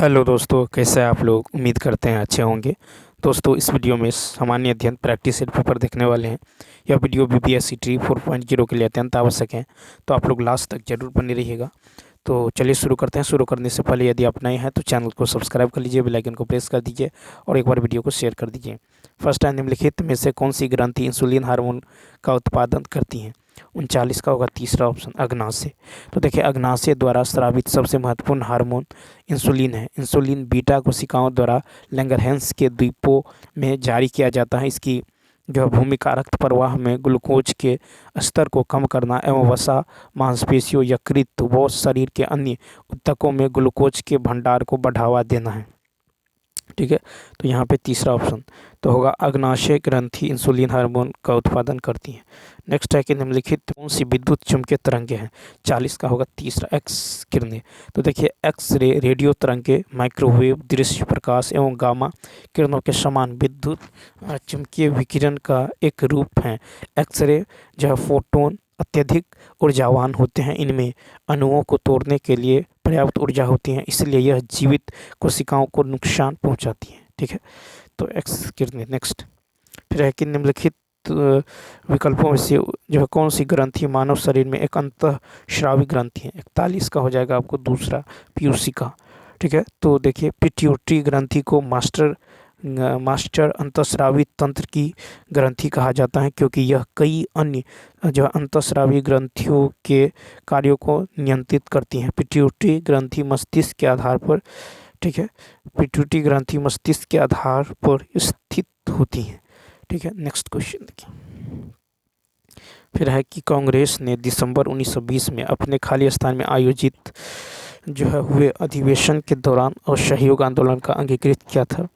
Hello दोस्तों, कैसे हैं आप लोग। उम्मीद करते हैं अच्छे होंगे। दोस्तों, इस वीडियो में सामान्य अध्ययन प्रैक्टिस सेट पेपर देखने वाले हैं। यह वीडियो बीपीएससी ट्री 4.0 के लिए अत्यंत आवश्यक है, तो आप लोग लास्ट तक जरूर बने रहिएगा। तो चलिए शुरू करते हैं। शुरू करने से पहले यदि आप नए हैं तो चैनल को सब्सक्राइब कर लीजिए, बेल आइकन को प्रेस कर दीजिए और एक बार वीडियो को शेयर कर दीजिए। फर्स्ट है, निम्नलिखित में से कौन सी ग्रंथि इंसुलिन हार्मोन का उत्पादन करती हैं। 39 का होगा तीसरा ऑप्शन, अग्नाशय। तो देखिए, अग्नाशय द्वारा स्रावित सबसे महत्वपूर्ण हार्मोन इंसुलिन है। इंसुलिन बीटा कोशिकाओं द्वारा लैंगरहैंस के द्वीपों में जारी किया जाता है। इसकी जो भूमिका रक्त प्रवाह में ग्लूकोज के स्तर को कम करना एवं वसा, मांसपेशियों, यकृत व शरीर के अन्य ऊतकों में ग्लूकोज के भंडार को बढ़ावा देना है। ठीक है, तो यहाँ पे तीसरा ऑप्शन तो होगा, अग्नाशय ग्रंथि इंसुलिन हार्मोन का उत्पादन करती है। नेक्स्ट है कि निम्नलिखित कौन सी विद्युत चुम्बकीय तरंगे हैं। 40 का होगा तीसरा, एक्स किरणें। तो देखिए, एक्स रे, रेडियो तरंगे, माइक्रोवेव, दृश्य प्रकाश एवं गामा किरणों के समान विद्युत चुम्बकीय विकिरण का एक रूप है। एक्स रे जो है फोटोन अत्यधिक ऊर्जावान होते हैं। इनमें अणुओं को तोड़ने के लिए पर्याप्त ऊर्जा होती है, इसलिए यह जीवित कोशिकाओं को नुकसान पहुंचाती है। ठीक है, तो एक्स किरणें। नेक्स्ट फिर है कि निम्नलिखित विकल्पों में से जो है कौन सी ग्रंथि मानव शरीर में एक अंतःस्रावी ग्रंथि है। 41 का हो जाएगा आपको दूसरा, पीयूसी का। ठीक है, तो देखिए, पिट्यूटरी ग्रंथि को मास्टर अंतःस्रावी तंत्र की ग्रंथि कहा जाता है, क्योंकि यह कई अन्य जो अंतःस्रावी ग्रंथियों के कार्यों को नियंत्रित करती हैं। पिट्यूटरी ग्रंथि मस्तिष्क के आधार पर, ठीक है, पिट्यूटरी ग्रंथि मस्तिष्क के आधार पर स्थित होती हैं। ठीक है, नेक्स्ट क्वेश्चन देखिए। फिर है कि कांग्रेस ने दिसंबर 1920 में अपने खाली स्थान में आयोजित जो है हुए अधिवेशन के दौरान असहयोग आंदोलन का अंगीकृत किया था।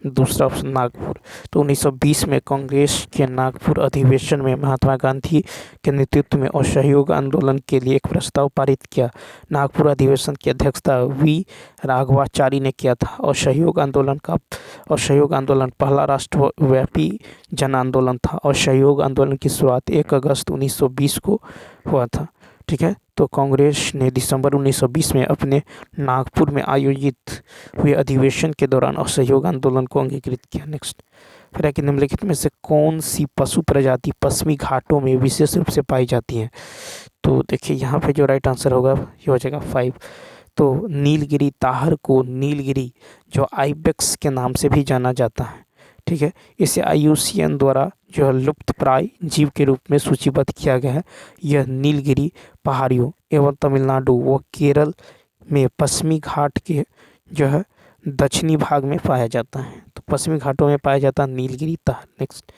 दूसरा ऑप्शन, नागपुर। तो 1920 में कांग्रेस के नागपुर अधिवेशन में महात्मा गांधी के नेतृत्व में असहयोग आंदोलन के लिए एक प्रस्ताव पारित किया। नागपुर अधिवेशन की अध्यक्षता वी राघवाचारी ने किया था। असहयोग आंदोलन पहला राष्ट्रव्यापी जन आंदोलन था। असहयोग आंदोलन की शुरुआत 1 अगस्त 1920 को हुआ था। ठीक है, तो कांग्रेस ने दिसंबर 1920 में अपने नागपुर में आयोजित हुए अधिवेशन के दौरान असहयोग आंदोलन को अंगीकृत किया। नेक्स्ट फिर है कि निम्नलिखित में से कौन सी पशु प्रजाति पश्चिमी घाटों में विशेष रूप से पाई जाती है। तो देखिए, यहाँ पे जो राइट आंसर होगा ये हो जाएगा 5। तो नीलगिरी ताहर को नीलगिरी जो आइबेक्स के नाम से भी जाना जाता है। ठीक है, इसे IUCN द्वारा जो है लुप्तप्राय जीव के रूप में सूचीबद्ध किया गया है। यह नीलगिरी पहाड़ियों एवं तमिलनाडु व केरल में पश्चिमी घाट के जो है दक्षिणी भाग में पाया जाता है। तो पश्चिमी घाटों में पाया जाता है नीलगिरी ताहर। नेक्स्ट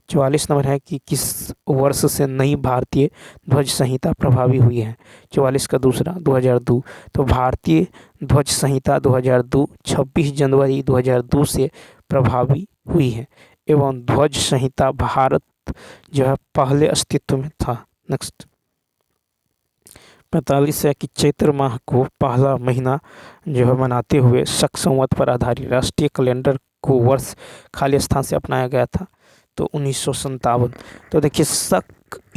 44 नंबर है कि किस वर्ष से नई भारतीय ध्वज संहिता प्रभावी हुई है। 44 का दूसरा, 2002। तो भारतीय ध्वज संहिता 2002 26 जनवरी 2002 से प्रभावी हुई है एवं ध्वज संहिता भारत जो है पहले अस्तित्व में था। नेक्स्ट 45 है कि चैत्र माह को पहला महीना जो है मनाते हुए शक संवत पर आधारित राष्ट्रीय कैलेंडर को वर्ष खाली स्थान से अपनाया गया था। तो 1957। तो देखिए, शक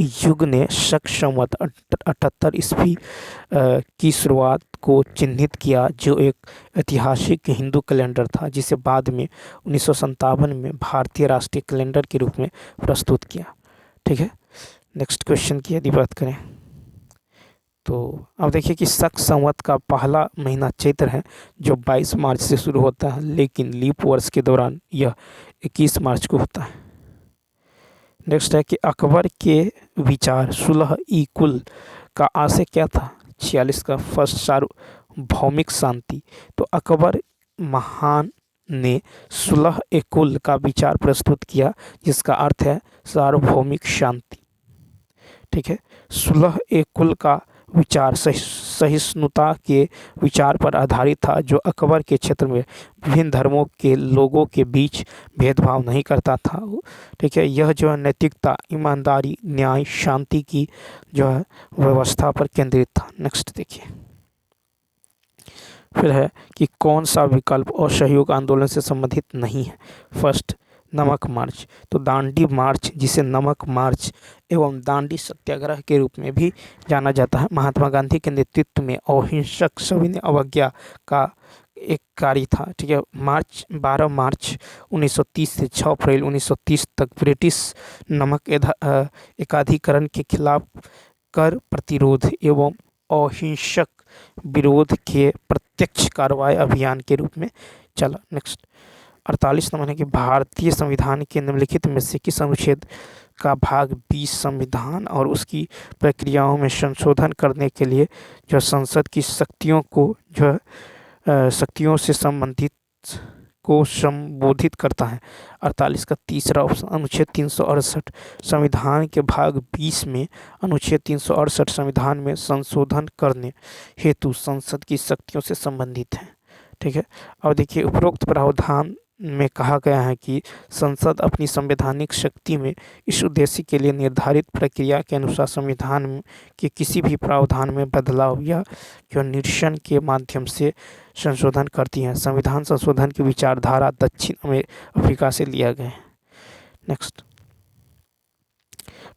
युग ने शक संवत 78 ईस्वी की शुरुआत को चिन्हित किया, जो एक ऐतिहासिक हिंदू कैलेंडर था, जिसे बाद में 1957 में भारतीय राष्ट्रीय कैलेंडर के रूप में प्रस्तुत किया। ठीक है, नेक्स्ट क्वेश्चन की यदि बात करें तो अब देखिए कि शक संवत का पहला महीना चैत्र है, जो 22 मार्च से शुरू होता है, लेकिन लीप वर्ष के दौरान यह 21 मार्च को होता है। नेक्स्ट है कि अकबर के विचार सुलह ई कुल का आशय क्या था। 46 का फर्स्ट, सार्वभौमिक शांति। तो अकबर महान ने सुलह ए कुल का विचार प्रस्तुत किया, जिसका अर्थ है सार्वभौमिक शांति। ठीक है, सुलह ए कुल का विचार सहिष्णुता के विचार पर आधारित था, जो अकबर के क्षेत्र में विभिन्न धर्मों के लोगों के बीच भेदभाव नहीं करता था। ठीक है, यह जो है नैतिकता, ईमानदारी, न्याय, शांति की जो है व्यवस्था पर केंद्रित था। नेक्स्ट देखिए, फिर है कि कौन सा विकल्प असहयोग आंदोलन से संबंधित नहीं है। फर्स्ट, नमक मार्च। तो दांडी मार्च, जिसे नमक मार्च एवं दांडी सत्याग्रह के रूप में भी जाना जाता है, महात्मा गांधी के नेतृत्व में अहिंसक सविनय अवज्ञा का एक कार्य था, ठीक है। 12 मार्च 1930 से 6 अप्रैल 1930 तक ब्रिटिश नमक एकाधिकरण के खिलाफ कर प्रतिरोध एवं अहिंसक विरोध के प्रत्यक्ष कार्रवाई अभियान के रूप में चला। नेक्स्ट 48 नंबर है कि भारतीय संविधान के निम्नलिखित में से किस अनुच्छेद का भाग 20 संविधान और उसकी प्रक्रियाओं में संशोधन करने के लिए जो संसद की शक्तियों को जो शक्तियों से संबंधित को संबोधित करता है। 48 का तीसरा ऑप्शन अनुच्छेद 368 संविधान के भाग 20 में अनुच्छेद 368 संविधान में संशोधन करने हेतु संसद की शक्तियों से संबंधित है, ठीक है। अब देखिए उपरोक्त प्रावधान में कहा गया है कि संसद अपनी संवैधानिक शक्ति में इस उद्देश्य के लिए निर्धारित प्रक्रिया के अनुसार संविधान के किसी भी प्रावधान में बदलाव या निरसन के माध्यम से संशोधन करती है। संविधान संशोधन की विचारधारा दक्षिण अफ्रीका से लिया गया है। नेक्स्ट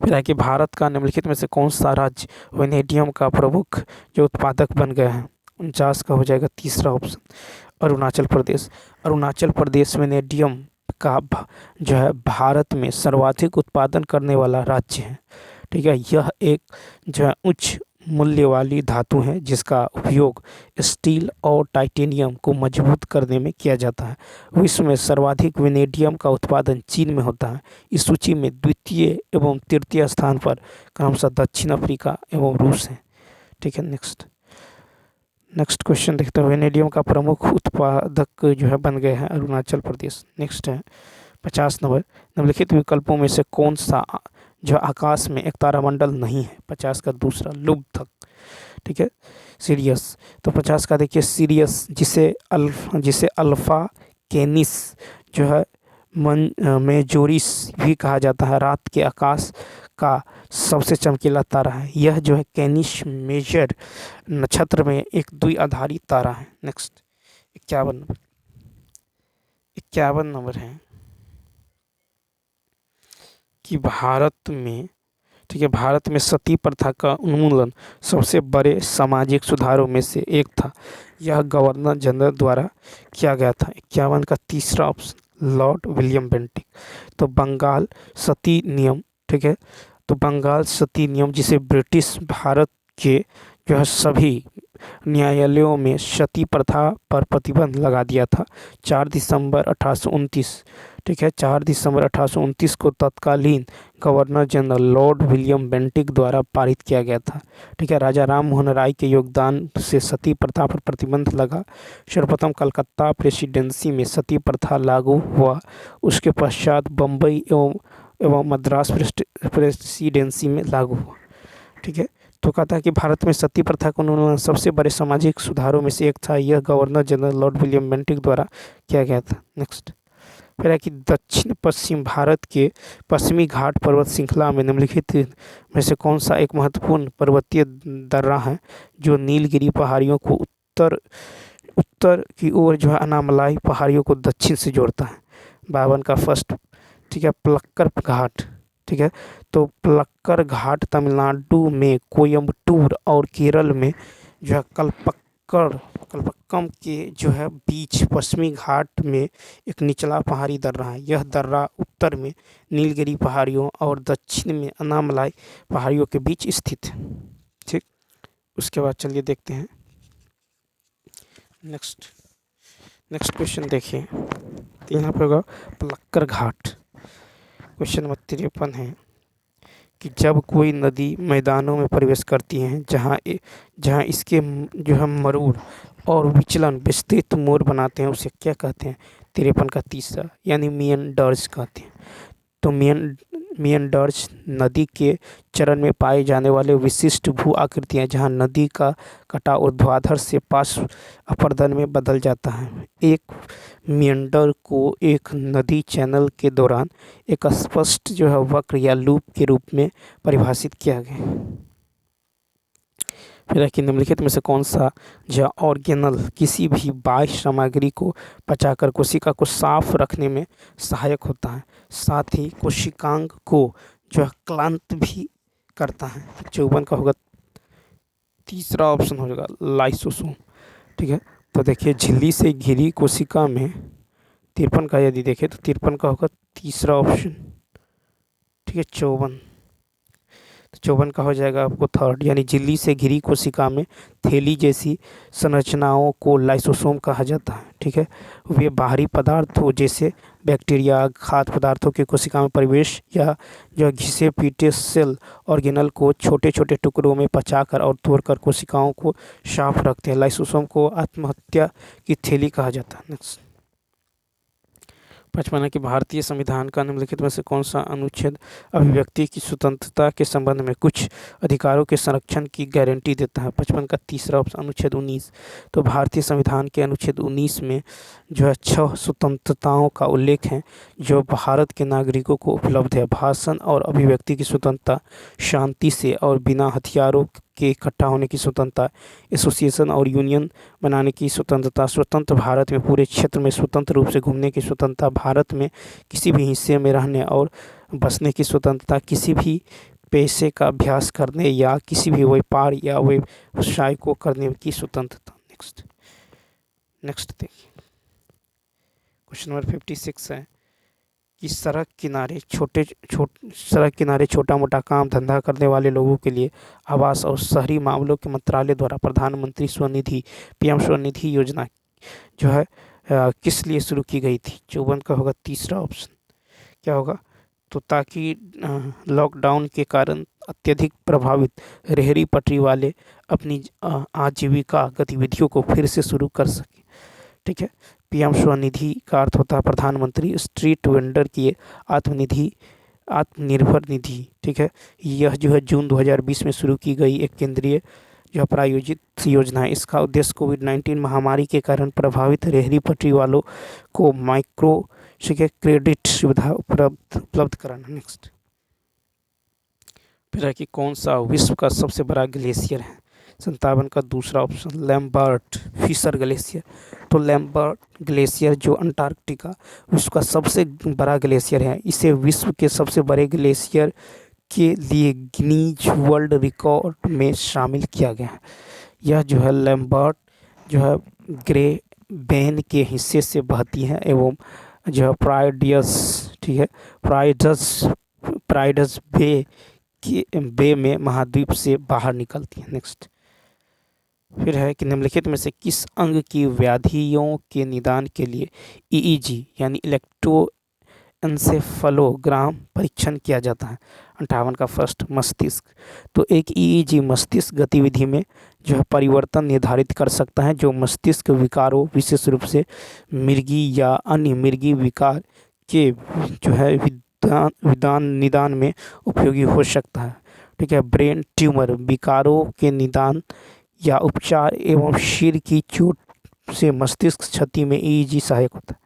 फिर है कि भारत का निम्नलिखित में से कौन सा राज्य वेनेडियम का प्रमुख जो उत्पादक बन गया है। 49 का हो जाएगा तीसरा ऑप्शन अरुणाचल प्रदेश। अरुणाचल प्रदेश वेनेडियम का जो है भारत में सर्वाधिक उत्पादन करने वाला राज्य है, ठीक है। यह एक जो है उच्च मूल्य वाली धातु है जिसका उपयोग स्टील और टाइटेनियम को मजबूत करने में किया जाता है। विश्व में सर्वाधिक वेनेडियम का उत्पादन चीन में होता है। इस सूची में द्वितीय एवं तृतीय स्थान पर क्रमशः दक्षिण अफ्रीका एवं रूस है, ठीक है। नेक्स्ट क्वेश्चन देखते हैं। वेनेडियम का प्रमुख उत्पादक जो है बन गए हैं अरुणाचल प्रदेश। नेक्स्ट है 50 नंबर निम्नलिखित विकल्पों में से कौन सा जो आकाश में एक तारामंडल नहीं है। 50 का दूसरा लुब्धक, ठीक है। सीरियस तो 50 का देखिए सीरियस जिसे अल्फा कैनिस जो है मेजोरिस भी कहा जाता है, रात के आकाश का सबसे चमकीला तारा है। यह जो है कैनिस मेजर नक्षत्र में एक द्विआधारी तारा है। नेक्स्ट 51 नंबर है कि भारत में, ठीक है, भारत में सती प्रथा का उन्मूलन सबसे बड़े सामाजिक सुधारों में से एक था। यह गवर्नर जनरल द्वारा किया गया था। 51 का तीसरा ऑप्शन लॉर्ड विलियम बेंटिक। तो बंगाल सती नियम, ठीक है, तो बंगाल सती नियम जिसे ब्रिटिश भारत के जो है सभी न्यायालयों में सती प्रथा पर प्रतिबंध लगा दिया था। 4 दिसंबर 1829, ठीक है, 4 दिसंबर 1829 को तत्कालीन governor general Lord William Bentinck द्वारा पारित किया गया था, ठीक है। राजा राम मोहन राय के योगदान से सती प्रथा पर प्रतिबंध लगा। सर्वप्रथम कलकत्ता प्रेसिडेंसी में सती प्रथा लागू हुआ। उसके पश्चात बम्बई एवं मद्रास प्रेसिडेंसी में लागू हुआ, ठीक है। तो कहता है कि भारत में सती प्रथा का उन्मूलन सबसे बड़े सामाजिक सुधारों में से एक था। यह governor general Lord William Bentinck द्वारा किया गया था। नेक्स्ट फिर है कि दक्षिण पश्चिम भारत के पश्चिमी घाट पर्वत श्रृंखला में निम्नलिखित में से कौन सा एक महत्वपूर्ण पर्वतीय दर्रा है जो नीलगिरी पहाड़ियों को उत्तर की ओर जो है अनामलाई पहाड़ियों को दक्षिण से जोड़ता है। 52 का फर्स्ट, ठीक है, पलक्कर घाट, ठीक है। तो पलक्कर घाट तमिलनाडु में कोयम्बटूर और केरल में जो है कल्पक्कम के जो है बीच पश्चिमी घाट में एक निचला पहाड़ी दर्रा है। यह दर्रा उत्तर में नीलगिरी पहाड़ियों और दक्षिण में अनामलाई पहाड़ियों के बीच स्थित है, ठीक। उसके बाद चलिए देखते हैं नेक्स्ट क्वेश्चन देखिए। तो यहाँ पे होगा पलक्कर घाट। क्वेश्चन नंबर 53 है कि जब कोई नदी मैदानों में प्रवेश करती है जहाँ इसके जो है मरूर और विचलन विस्तृत मोड़ बनाते हैं उसे क्या कहते हैं। 53 का तीसरा यानी मियंडर्स कहते हैं। तो मियंडर्स नदी के चरण में पाए जाने वाले विशिष्ट भू आकृतियाँ जहाँ नदी का कटाव ऊर्ध्वाधर से पार्श्व अपरदन में बदल जाता है। एक मियंडर को एक नदी चैनल के दौरान एक स्पष्ट जो है वक्र या लूप के रूप में परिभाषित किया गया। फिर कि निम्नलिखित में से कौन सा जो ऑर्गेनल किसी भी बाह्य सामग्री को पचाकर कोशिका को साफ रखने में सहायक होता है, साथ ही कोशिकांग को जो है क्लांत भी करता है। 54 का होगा तीसरा ऑप्शन हो जाएगा लाइसोसोम, ठीक है। तो देखिए झिल्ली से घिरी कोशिका में 53 का यदि देखें तो 53 का होगा तीसरा ऑप्शन। ठीक है 54, तो 54 का हो जाएगा आपको थर्ड। यानी झिल्ली से घिरी कोशिका में थैली जैसी संरचनाओं को लाइसोसोम कहा जाता है। ठीक है, वे बाहरी पदार्थों जैसे बैक्टीरिया, खाद्य पदार्थों के कोशिका में प्रवेश या जो घिसे पीटे सेल ऑर्गेनल को छोटे छोटे टुकड़ों में पचाकर और तोड़कर कोशिकाओं को साफ रखते हैं। लाइसोसोम को आत्महत्या की थैली कहा जाता है। नेक्स्ट 55 कि भारतीय संविधान का निम्नलिखित में से कौन सा अनुच्छेद अभिव्यक्ति की स्वतंत्रता के संबंध में कुछ अधिकारों के संरक्षण की गारंटी देता है? 55 का तीसरा ऑप्शन अनुच्छेद 19। तो भारतीय संविधान के अनुच्छेद 19 में जो है 6 स्वतंत्रताओं का उल्लेख है जो भारत के नागरिकों को उपलब्ध है। भाषण और अभिव्यक्ति की स्वतंत्रता, शांति से और बिना हथियारों के इकट्ठा होने की स्वतंत्रता, एसोसिएशन और यूनियन बनाने की स्वतंत्रता, स्वतंत्र भारत में पूरे क्षेत्र में स्वतंत्र रूप से घूमने की स्वतंत्रता, भारत में किसी भी हिस्से में रहने और बसने की स्वतंत्रता, किसी भी पेशे का अभ्यास करने या किसी भी व्यापार या व्यवसाय को करने की स्वतंत्रता। नेक्स्ट देखिए क्वेश्चन नंबर 56 है कि सड़क किनारे छोटा मोटा काम धंधा करने वाले लोगों के लिए आवास और शहरी मामलों के मंत्रालय द्वारा प्रधानमंत्री स्वनिधि पीएम स्वनिधि योजना जो है किस लिए शुरू की गई थी? 54 का होगा तीसरा ऑप्शन। क्या होगा? तो ताकि लॉकडाउन के कारण अत्यधिक प्रभावित रेहड़ी पटरी वाले अपनी आजीविका गतिविधियों को फिर से शुरू कर सकें। ठीक है, पीएम स्वनिधि का अर्थ होता है प्रधानमंत्री स्ट्रीट वेंडर की आत्मनिर्भर निधि। ठीक है, यह जो है जून 2020 में शुरू की गई एक केंद्रीय जो प्रायोजित योजना है। इसका उद्देश्य कोविड-19 महामारी के कारण प्रभावित रेहड़ी पटरी वालों को माइक्रो क्रेडिट सुविधा उपलब्ध कराना। नेक्स्ट फिर है कि कौन सा विश्व का सबसे बड़ा ग्लेशियर है? 57 का दूसरा ऑप्शन लैम्बर्ट फिशर ग्लेशियर। तो लैम्बर्ट ग्लेशियर जो अंटार्कटिका विश्व का सबसे बड़ा ग्लेशियर है, इसे विश्व के सबसे बड़े ग्लेशियर के लिए गिनीज वर्ल्ड रिकॉर्ड में शामिल किया गया है। यह जो है लैम्बर्ट जो है ग्रे बेन के हिस्से से बहती है एवं जो है ठीक है प्राइडस बे में महाद्वीप से बाहर निकलती है। नेक्स्ट फिर है कि निम्नलिखित में से किस अंग की व्याधियों के निदान के लिए ईईजी यानी इलेक्ट्रोएन्सेफलोग्राम परीक्षण किया जाता है? 58 का फर्स्ट मस्तिष्क। तो एक ईईजी मस्तिष्क गतिविधि में जो है परिवर्तन निर्धारित कर सकता है जो मस्तिष्क विकारों विशेष रूप से मिर्गी या अन्य मिर्गी विकार के जो है निदान में उपयोगी हो सकता है। ठीक है, ब्रेन ट्यूमर विकारों के निदान या उपचार एवं सिर की चोट से मस्तिष्क क्षति में ईईजी सहायक होता है।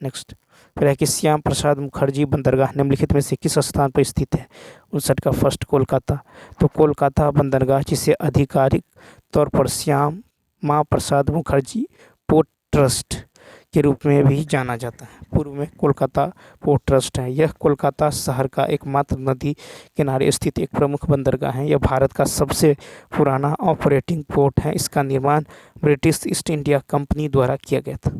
नेक्स्ट फिर है कि श्याम प्रसाद मुखर्जी बंदरगाह निम्नलिखित में से किस स्थान पर स्थित है? 59 का फर्स्ट कोलकाता। तो कोलकाता बंदरगाह जिसे आधिकारिक तौर पर श्यामा प्रसाद मुखर्जी पोर्ट ट्रस्ट के रूप में भी जाना जाता है, पूर्व में कोलकाता पोर्ट ट्रस्ट है। यह कोलकाता शहर का एकमात्र नदी किनारे स्थित एक प्रमुख बंदरगाह है। यह भारत का सबसे पुराना ऑपरेटिंग पोर्ट है। इसका निर्माण ब्रिटिश ईस्ट इंडिया कंपनी द्वारा किया गया था।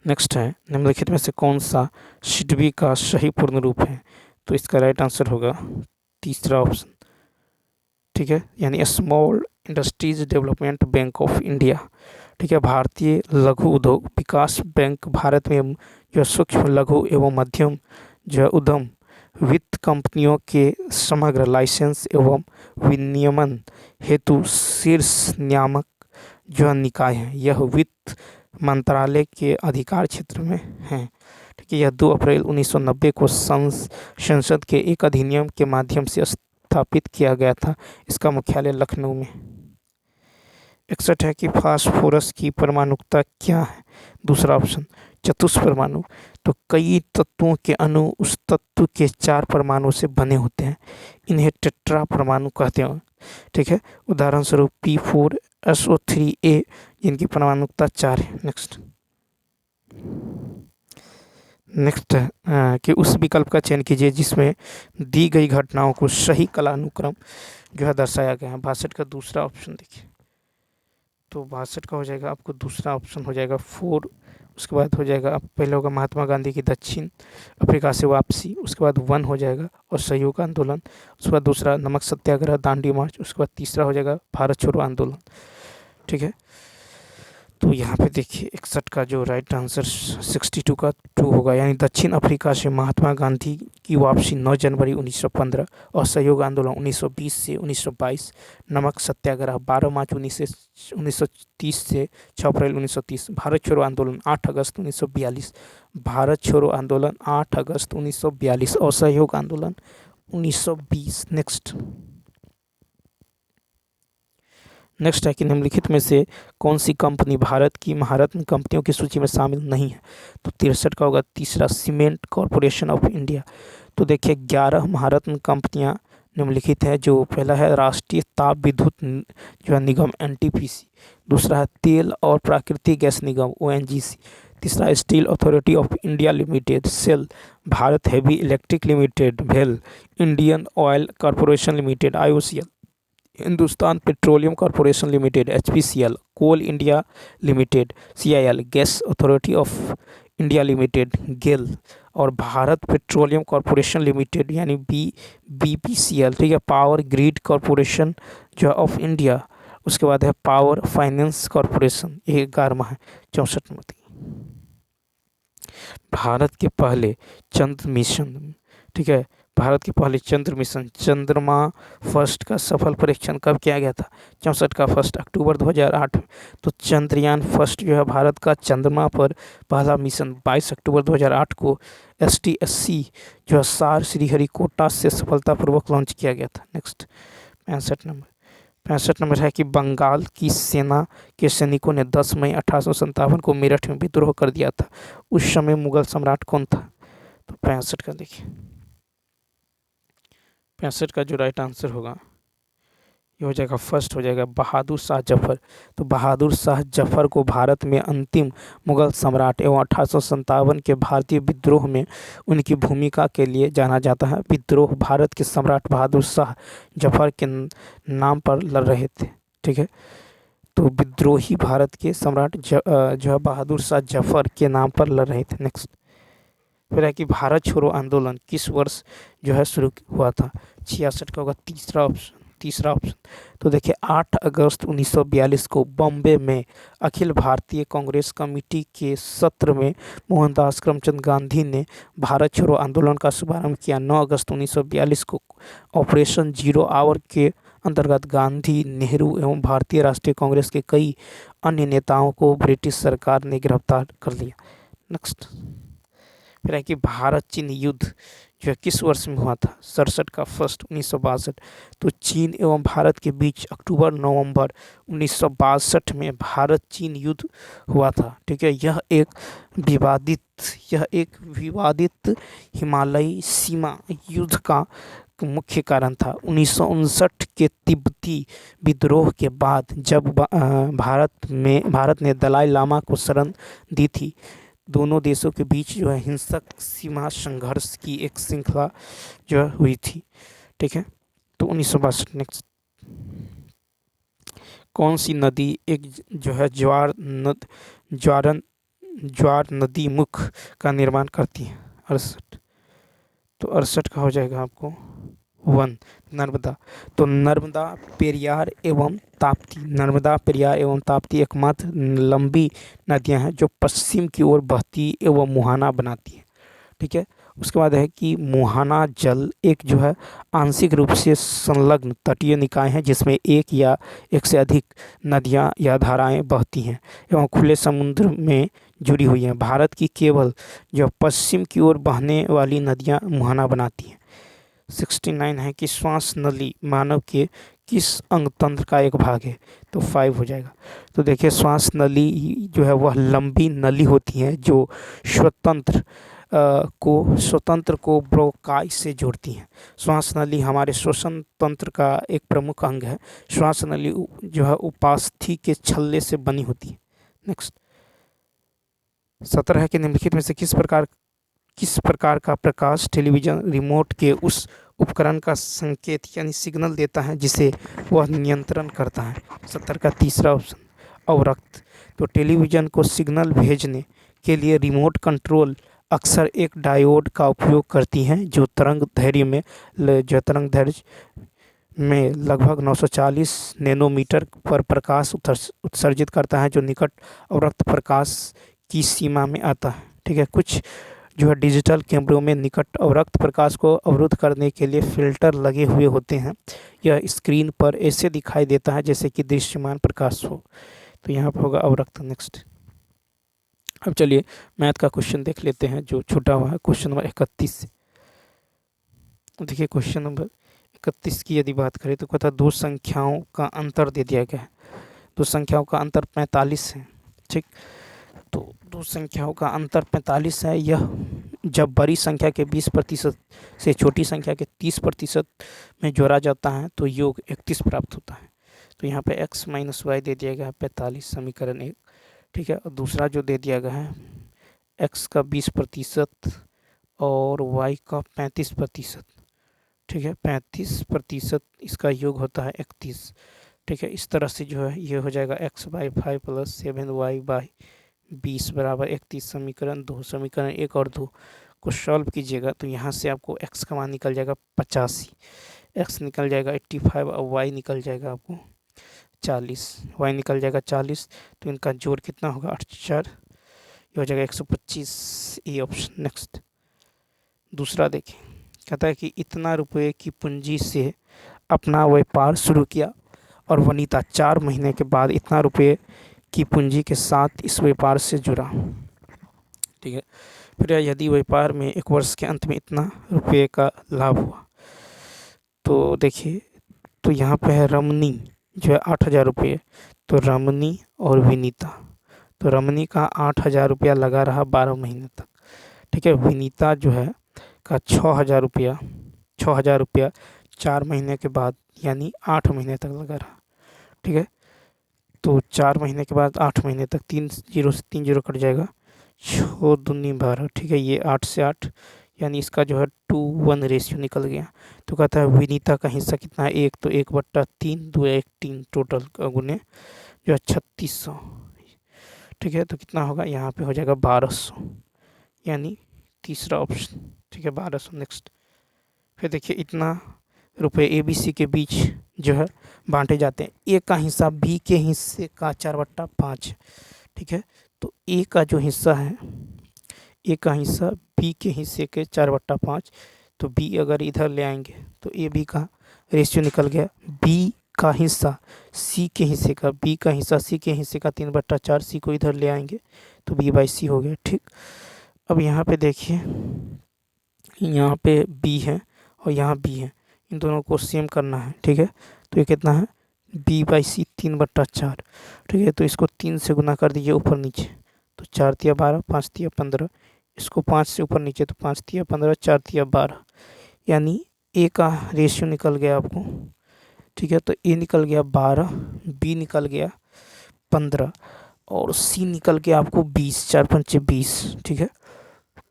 नेक्स्ट है निम्नलिखित में से कौन सा सिडबी का सही पूर्ण रूप है? तो इसका राइट आंसर होगा तीसरा ऑप्शन। ठीक है, यानी small industries development bank of India. ठीक है, भारतीय लघु उद्योग विकास बैंक भारत में जो सूक्ष्म लघु एवं मध्यम जो उद्यम वित्त कंपनियों के समग्र लाइसेंस एवं विनियमन हेतु शीर्ष नियामक जो निकाय है। यह वित्त मंत्रालय के अधिकार क्षेत्र में है। ठीक है, यह 2 अप्रैल 1990 को संसद के एक अधिनियम के माध्यम से स्थापित किया गया था। इसका मुख्यालय लखनऊ में। 61 है कि फास्फोरस की परमाणुकता क्या है? दूसरा ऑप्शन चतुष्परमाणु। तो कई तत्वों के अणु उस तत्व के 4 परमाणु से बने होते हैं, इन्हें टेट्रा परमाणु कहते हैं। ठीक है, उदाहरण स्वरूप P4SO3A जिनकी परमाणुकता 4 है। नेक्स्ट है कि उस विकल्प का चयन कीजिए जिसमें दी गई घटनाओं को सही कालानुक्रम जो है दर्शाया गया है। 62 का दूसरा ऑप्शन देखिए। तो 62 का हो जाएगा आपको दूसरा ऑप्शन हो जाएगा 4। उसके बाद हो जाएगा आप पहले होगा महात्मा गांधी की दक्षिण अफ्रीका से वापसी, उसके बाद 1 हो जाएगा और सहयोग आंदोलन, उसके बाद दूसरा नमक सत्याग्रह दांडी मार्च, उसके बाद तीसरा हो जाएगा भारत छोड़ो आंदोलन। ठीक है, तो यहाँ पे देखिए 61 का जो राइट आंसर 62 का 2 होगा, यानी दक्षिण अफ्रीका से महात्मा गांधी की वापसी 9 जनवरी 1915 और सहयोग आंदोलन 1920 से 1922, नमक सत्याग्रह 12 मार्च 1930 से 6 अप्रैल 1930, भारत छोड़ो आंदोलन 8 अगस्त 1942, भारत छोड़ो आंदोलन 8 अगस्त 1942 और सहयोग आंदोलन 1920। नेक्स्ट है कि निम्नलिखित में से कौन सी कंपनी भारत की महारत्न कंपनियों की सूची में शामिल नहीं है। तो 63 का होगा तीसरा सीमेंट कॉरपोरेशन ऑफ इंडिया। तो देखिए 11 महारत्न कंपनियां निम्नलिखित है। जो पहला है राष्ट्रीय ताप विद्युत जो है निगम एनटीपीसी, दूसरा है तेल और प्राकृतिक गैस निगम ओएनजीसी, तीसरा Steel Authority of India Limited SAIL, Bharat Heavy Electric Limited भेल, Indian Oil Corporation Limited IOCL, Hindustan Petroleum Corporation Limited HPCL, Coal India Limited CIL, Gas Authority of India Limited GAIL और Bharat Petroleum Corporation Limited यानी BPCL. ठीक है, power grid corporation जो है of India, उसके बाद है पावर फाइनेंस कॉरपोरेशन, ये 11वां है। 64 नंबर भारत के पहले चंद्र मिशन। ठीक है, भारत के पहले चंद्र मिशन चंद्रमा फर्स्ट का सफल परीक्षण कब किया गया था। 64 का 1 अक्टूबर 2008 में। तो चंद्रयान फर्स्ट जो है भारत का चंद्रमा पर पहला मिशन 22 अक्टूबर 2008 को STSC जो है सार श्रीहरिकोटा से सफलतापूर्वक लॉन्च किया गया था। नेक्स्ट 65 नंबर है कि बंगाल की सेना के सैनिकों ने 10 मई 1857 को मेरठ में विद्रोह कर दिया था। उस समय मुगल सम्राट कौन था। तो 65 का देखिए 65 का जो राइट आंसर होगा ये हो जाएगा फर्स्ट हो जाएगा बहादुर शाह जफर। तो बहादुर शाह जफर को भारत में अंतिम मुगल सम्राट एवं 1857 के भारतीय विद्रोह में उनकी भूमिका के लिए जाना जाता है। विद्रोह भारत के सम्राट बहादुर शाह जफर के नाम पर लड़ रहे थे। ठीक है, तो विद्रोही भारत के सम्राट जो है बहादुर शाह जफर के नाम पर लड़ रहे थे। नेक्स्ट फिर है कि भारत छोड़ो आंदोलन किस वर्ष जो है शुरू हुआ था। 66 का होगा तीसरा ऑप्शन। तो देखिए 8 अगस्त 1942 को बॉम्बे में अखिल भारतीय कांग्रेस कमेटी के सत्र में मोहनदास करमचंद गांधी ने भारत छोड़ो आंदोलन का शुभारंभ किया। 9 अगस्त 1942 को ऑपरेशन जीरो आवर के अंतर्गत गांधी, नेहरू एवं भारतीय राष्ट्रीय कांग्रेस के कई अन्य नेताओं को ब्रिटिश सरकार ने गिरफ्तार कर लिया। नेक्स्ट फिर है कि भारत चीन युद्ध जो है किस वर्ष में हुआ था। 67 का 1 1962। तो चीन एवं भारत के बीच अक्टूबर नवंबर 1962 में भारत चीन युद्ध हुआ था। ठीक है, यह एक विवादित हिमालयी सीमा युद्ध का मुख्य कारण था। 1959 के तिब्बती विद्रोह के बाद जब भारत ने दलाई लामा को शरण दी थी, दोनों देशों के बीच जो है हिंसक सीमा संघर्ष की एक श्रृंखला जो है हुई थी। ठीक है, तो 1962। नेक्स्ट कौन सी नदी एक जो है ज्वार नदी मुख का निर्माण करती है। 68। तो 68 का हो जाएगा आपको 1 नर्मदा। तो नर्मदा पेरियार एवं ताप्ती एकमात्र लंबी नदियां हैं जो पश्चिम की ओर बहती एवं मुहाना बनाती हैं। ठीक है, उसके बाद है कि मुहाना जल एक जो है आंशिक रूप से संलग्न तटीय निकाय है जिसमें एक या एक से अधिक नदियां या धाराएं बहती हैं एवं खुले समुद्र में जुड़ी हुई हैं। भारत की केवल जो पश्चिम की ओर बहने वाली नदियां मुहाना बनाती हैं। 69 है कि श्वास नली मानव के किस अंग तंत्र का एक भाग है। तो 5 हो जाएगा। तो देखिए श्वास नली जो है वह लंबी नली होती है जो स्वतंत्र को ब्रोंकाई से जोड़ती हैं। श्वास नली हमारे श्वसन तंत्र का एक प्रमुख अंग है। श्वास नली जो है उपास्थि के छल्ले से बनी होती है। नेक्स्ट 17 है कि निम्नलिखित में से किस प्रकार का प्रकाश टेलीविजन रिमोट के उस उपकरण का संकेत यानी सिग्नल देता है जिसे वह नियंत्रण करता है। 70 का तीसरा ऑप्शन अवरक्त। तो टेलीविज़न को सिग्नल भेजने के लिए रिमोट कंट्रोल अक्सर एक डायोड का उपयोग करती हैं जो तरंग दैर्घ्य में लगभग 940 नैनोमीटर पर प्रकाश उत्सर्जित करता है, जो निकट अवरक्त प्रकाश की सीमा में आता है। ठीक है, कुछ जो है डिजिटल कैमरों में निकट अवरक्त प्रकाश को अवरुद्ध करने के लिए फ़िल्टर लगे हुए होते हैं। यह स्क्रीन पर ऐसे दिखाई देता है जैसे कि दृश्यमान प्रकाश हो। तो यहाँ पर होगा अवरक्त। नेक्स्ट, अब चलिए मैथ का क्वेश्चन देख लेते हैं जो छूटा हुआ है, क्वेश्चन नंबर 31 से। देखिए क्वेश्चन नंबर 31 की यदि बात करें तो कहता है दो संख्याओं का अंतर दे दिया गया है। दो संख्याओं का अंतर 45 है। ठीक, तो दो संख्याओं का अंतर 45 है। यह जब बड़ी संख्या के 20% से छोटी संख्या के 30% में जोड़ा जाता है तो योग 31 प्राप्त होता है। तो यहाँ पे x माइनस वाई दे दिया गया है 45, समीकरण 1। ठीक है, और दूसरा जो दे दिया गया है x का 20% और y का 35%। ठीक है, 35%, इसका योग होता है 31। ठीक है, इस तरह से जो है ये हो जाएगा x/5 प्लस 7y/20 बराबर 31। समीकरण 2, समीकरण 1 और 2 को सॉल्व कीजिएगा तो यहाँ से आपको x का मान निकल जाएगा 85, x निकल जाएगा 85 और y निकल जाएगा आपको 40, y निकल जाएगा 40। तो इनका जोड़ कितना होगा 8×4, ये हो जाएगा 125, ए ऑप्शन। नेक्स्ट, दूसरा देखिए, कहता है कि इतना रुपये की पूंजी से अपना व्यापार शुरू किया और वनीता 4 महीने के बाद इतना रुपये की पूंजी के साथ इस व्यापार से जुड़ा। ठीक है, फिर यदि व्यापार में 1 वर्ष के अंत में इतना रुपये का लाभ हुआ तो देखिए, तो यहाँ पे है रमनी जो है 8,000 रुपये। तो रमनी और विनीता, तो रमनी का 8,000 रुपया लगा रहा 12 महीने तक। ठीक है, विनीता जो है का 6,000 रुपया 4 महीने के बाद यानी 8 महीने तक लगा रहा। ठीक है, तो 4 महीने के बाद 8 महीने तक 3 0 से 3 0 कट जाएगा, 6 दूनी 12। ठीक है, ये 8 से 8 यानी इसका जो है 2:1 रेशियो निकल गया। तो कहता है विनीता का हिस्सा कितना है 1, तो 1/3, 2 1 3 टोटल गुने जो है 3600। ठीक है, तो कितना होगा यहाँ पे हो जाएगा 1200, यानी तीसरा ऑप्शन। ठीक है, 1200। नेक्स्ट, फिर देखिए इतना रुपए ABC के बीच जो है बांटे जाते हैं। ए का हिस्सा बी के हिस्से का 4/5। ठीक है, तो ए का जो हिस्सा है, ए का हिस्सा बी के हिस्से के 4/5। तो बी अगर इधर ले आएंगे तो ए बी का रेशियो निकल गया। बी का हिस्सा सी के हिस्से का, बी का हिस्सा सी के हिस्से का 3/4। सी को इधर ले आएंगे तो B/C हो गया। ठीक, अब यहाँ पे देखिए, यहाँ पे बी है और यहाँ बी है, इन दोनों को सेम करना है। ठीक है, तो ये कितना है B/C 3/4। ठीक है, तो इसको 3 से गुना कर दीजिए ऊपर नीचे, तो 4 तिया 12, 5 तिया 15। इसको 5 से ऊपर नीचे तो 5 तिया 15, 4 तिया 12, यानी ए का रेशियो निकल गया आपको। ठीक है, तो ए निकल गया 12, बी निकल गया 15 और सी निकल गया आपको 20, 4 पंचे 20। ठीक है,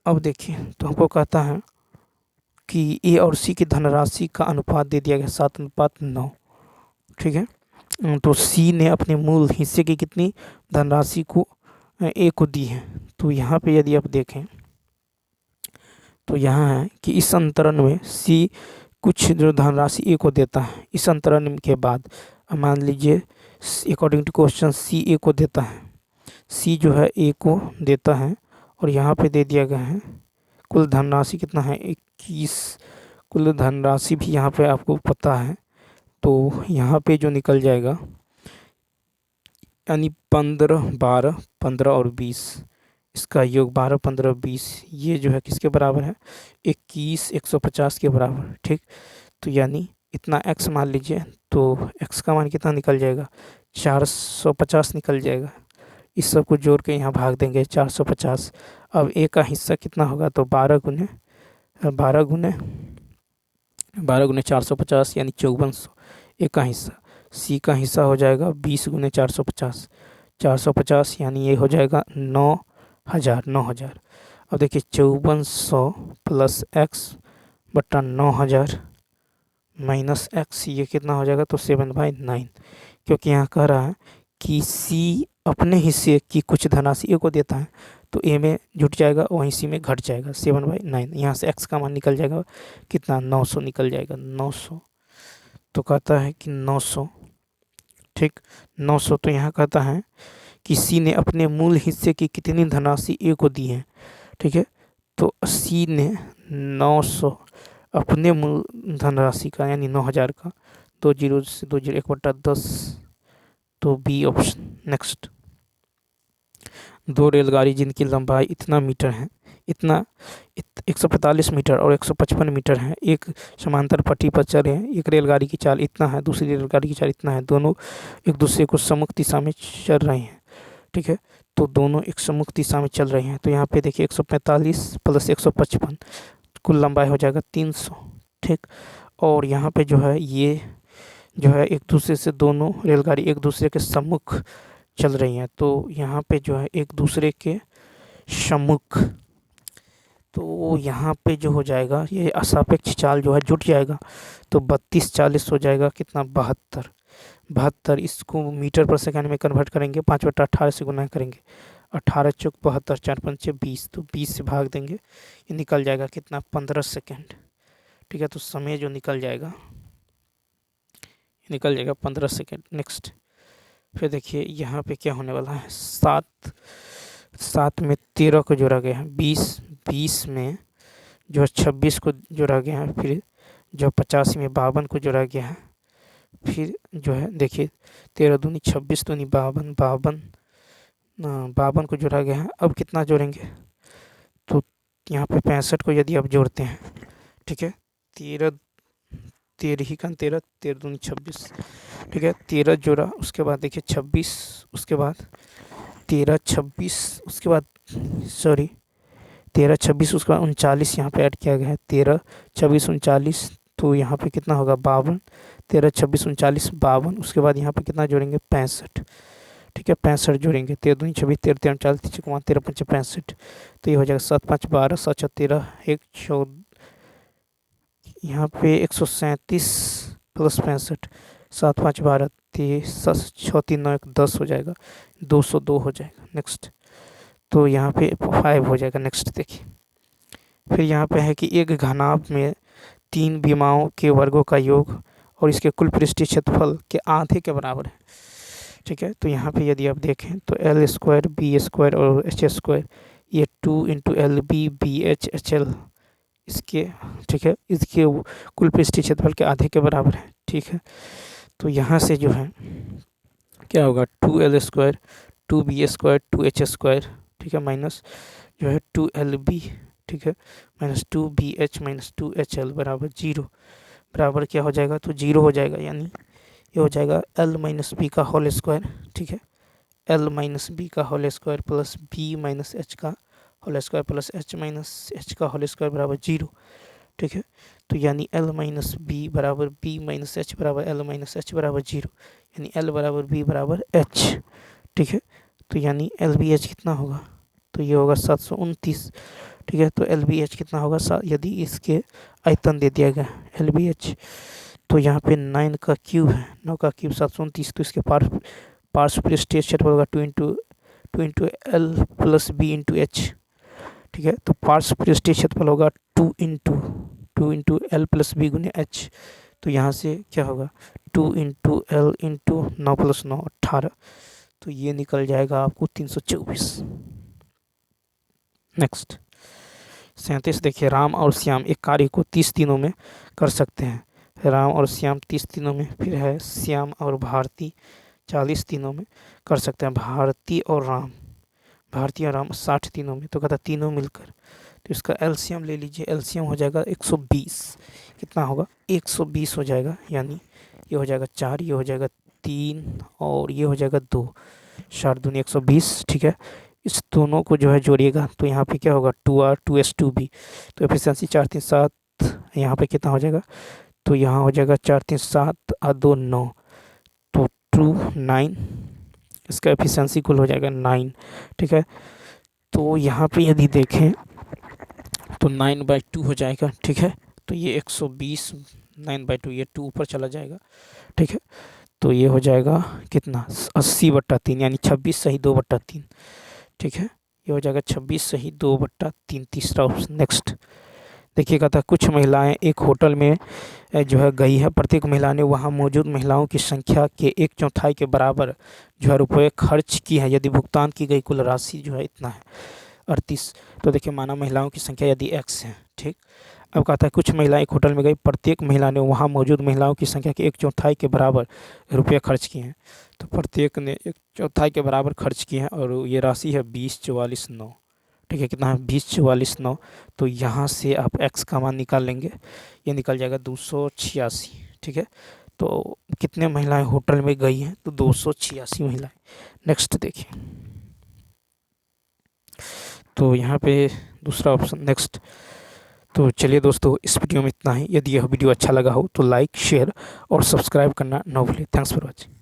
अब देखिए, तो हमको कहता है कि ए और सी की धनराशि का अनुपात दे दिया गया 7:9। ठीक है, तो सी ने अपने मूल हिस्से की कितनी धनराशि को ए को दी है। तो यहाँ पे यदि आप देखें तो यहाँ है कि इस अंतरण में सी कुछ जो धनराशि ए को देता है, इस अंतरण के बाद मान लीजिए अकॉर्डिंग टू क्वेश्चन सी ए को देता है, सी जो है ए को देता है और यहाँ पे दे दिया गया है कुल धनराशि कितना है 21। कुल धनराशि भी यहाँ पे आपको पता है, तो यहाँ पे जो निकल जाएगा यानी 15 12 15 और 20, इसका योग 12 15 20, ये जो है किसके बराबर है 21 150 के बराबर। ठीक, तो यानी इतना x मान लीजिए, तो x का मान कितना निकल जाएगा 450 निकल जाएगा। इस सब को जोड़ के यहाँ भाग देंगे 450। अब ए का हिस्सा कितना होगा, तो 12 गुने 450 यानी 5400 ए का हिस्सा। सी का हिस्सा हो जाएगा 20 गुने 450 यानी ये हो जाएगा 9,000। अब देखिए 5400 प्लस x/9,000 माइनस x, ये कितना हो जाएगा, तो 7/9, क्योंकि यहाँ कह रहा है कि सी अपने हिस्से की कुछ धनराशि ए को देता है तो ए में जुट जाएगा, वहीं सी में घट जाएगा 7/9। यहाँ से एक्स का मान निकल जाएगा कितना, 900 निकल जाएगा, 900। तो कहता है कि 900, ठीक, 900। तो यहाँ कहता है कि सी ने अपने मूल हिस्से की कितनी धनराशि ए को दी है, ठीक है। तो सी ने 900 अपने मूल धनराशि का यानी 9,000 का, 20 से 20 1/10, तो बी ऑप्शन। नेक्स्ट, दो रेलगाड़ी जिनकी लंबाई इतना मीटर है, इतना 145 मीटर और 155 मीटर है, एक समांतर पट्टी पर चल रहे हैं। एक रेलगाड़ी की चाल इतना है, दूसरी रेलगाड़ी की चाल इतना है, दोनों एक दूसरे को सम्मुख दिशा में चल रहे हैं, ठीक है। तो दोनों एक सम्मुख दिशा में चल रहे हैं। तो यहाँ पे देखिए 145 + 155 कुल लंबाई हो जाएगा 300, ठीक। और यहाँ पे जो है ये जो है एक दूसरे से, दोनों रेलगाड़ी एक दूसरे के सम्मुख चल रही हैं। तो यहाँ पे जो है एक दूसरे के सम्मुख, तो यहाँ पे जो हो जाएगा ये असापेक्ष चाल जो है जुट जाएगा। तो 32/40 हो जाएगा कितना, 72। 72 इसको मीटर पर सेकंड में कन्वर्ट करेंगे, 5/18 से गुना करेंगे, 18 चौक 72, 4 पंचे 20, तो 20 से भाग देंगे, ये निकल जाएगा कितना, 15 सेकेंड, ठीक है। तो समय जो निकल जाएगा, निकल जाएगा 15 सेकेंड। नेक्स्ट, फिर देखिए यहाँ पे क्या होने वाला है, 7 में 13 को जोड़ा गया है, 20 में जो है 26 को जोड़ा गया है, फिर जो 85 में 52 को जोड़ा गया है, फिर जो है देखिए 13 दूनी 26 दूनी 52, 52 को जोड़ा गया है। अब कितना जोड़ेंगे, तो यहाँ पे 65 को यदि आप जोड़ते हैं, ठीक है, 13 ही का 13, 13 दूनी 26, ठीक है, 13 जोड़ा, उसके बाद देखिए 26, उसके बाद 13 26, उसके बाद 13 26, उसके बाद 39 यहाँ पे ऐड किया गया है, 13 26 39, तो यहाँ पे कितना होगा, 52, 13 26 39 52, उसके बाद यहाँ पे कितना जोड़ेंगे, 65, ठीक है, 65 जोड़ेंगे, 13 दूनी 26, 13 13 40, 13 पंचे 65, तो ये हो जाएगा 7 5 12, 7 13 1 14, यहाँ पे 137 + 65, 7 5 12 23, 6 3 9 1 10 हो जाएगा, 202 हो जाएगा। नेक्स्ट, तो यहाँ पे 5 हो जाएगा। नेक्स्ट देखिए, फिर यहाँ पे है कि एक घनाभ में 3 विमाओं के वर्गों का योग और इसके कुल पृष्ठीय क्षेत्रफल के आधे के बराबर है, ठीक है। तो यहाँ पे यदि आप देखें तो L² B² और H², ये 2 × LB BH HL इसके, ठीक है, इसके कुल पृष्ठीय क्षेत्रफल के आधे के बराबर है, ठीक है। तो यहाँ से जो है क्या होगा, 2L², 2B², 2H², ठीक है, माइनस जो है 2LB, ठीक है, -2BH -2HL बराबर 0, बराबर क्या हो जाएगा, तो 0 हो जाएगा, यानी ये हो जाएगा L - B का होल स्क्वायर, ठीक है, L - B का whole square plus B - H का whole square plus H - H का होल स्क्वायर बराबर 0, ठीक है। तो यानी L - B बराबर B - H बराबर L - H बराबर 0, यानी L बराबर B बराबर H, ठीक है। तो यानी LBH कितना होगा, तो ये होगा 729, ठीक है। तो LBH कितना होगा, यदि इसके आयतन दे दिया गया LBH, तो यहाँ पे 9 का क्यूब है, 9 का क्यूब 729, तो इसके पार्श्व पृष्ठीय क्षेत्रफल होगा 2 × L + B × H, ठीक है। तो पार्श्व पृष्ठीय क्षेत्रफल होगा 2 × L + B × H, तो यहाँ से क्या होगा, 2 × L × 9 + 9 18, तो ये निकल जाएगा आपको 324। नेक्स्ट, 37 देखिए, राम और श्याम एक कार्य को 30 दिनों में कर सकते हैं। राम और श्याम 30 दिनों में, फिर है श्याम और भारती 40 दिनों में कर सकते हैं। भारती और राम 60 दिनों में, तो कहता तीनों मिलकर, तो इसका एलसीएम ले लीजिए, एलसीएम हो जाएगा 120, कितना होगा, 120 हो जाएगा, यानी ये हो जाएगा 4, ये हो जाएगा 3 और ये हो जाएगा 2, 4 दूनी 120, ठीक है। इस दोनों को जो है जोड़िएगा, तो यहाँ पे क्या होगा, 2R 2S 2B, तो एफिशिएंसी 4 3 7, यहाँ पे कितना हो जाएगा, तो यहाँ हो जाएगा 4 3 7 और 2 9, तो 2 9, इसका एफिशिएंसी कुल हो जाएगा 9, ठीक है। तो यहाँ पे यदि देखें तो 9/2 हो जाएगा, ठीक है। तो ये 120, 9/2, ये 2 ऊपर चला जाएगा, ठीक है। तो ये हो जाएगा कितना 80/3 यानी 26 सही 2/3। ठीक है, ये हो जाएगा 26 सही 2/3। तीसरा ऑप्शन नेक्स्ट देखिएगा था कुछ महिलाएं एक होटल में जो है गई है। प्रत्येक महिला ने वहां मौजूद महिलाओं की संख्या के 1/4 के बराबर जो है रुपये खर्च की है यदि भुगतान की गई कुल राशि जो है इतना है 38। तो देखिए माना महिलाओं की संख्या यदि x है। ठीक, अब कहता है कुछ महिलाएं एक होटल में गई। प्रत्येक महिला ने वहां मौजूद महिलाओं की संख्या के 1/4 के बराबर रुपये खर्च किए हैं। तो प्रत्येक ने 1/4 के बराबर खर्च किए हैं और ये राशि है 20,44,9। ठीक है, कितना है 20,44,9। तो यहाँ से आप x का मान निकाल लेंगे, ये निकल जाएगा 286। ठीक है, तो कितने महिलाएं होटल में गई हैं तो 286 महिलाएं। नेक्स्ट देखिए, तो यहाँ पे दूसरा ऑप्शन नेक्स्ट। तो चलिए दोस्तों इस वीडियो में इतना ही। यदि यह वीडियो अच्छा लगा हो तो लाइक शेयर और सब्सक्राइब करना ना भूलें। Thanks for watching.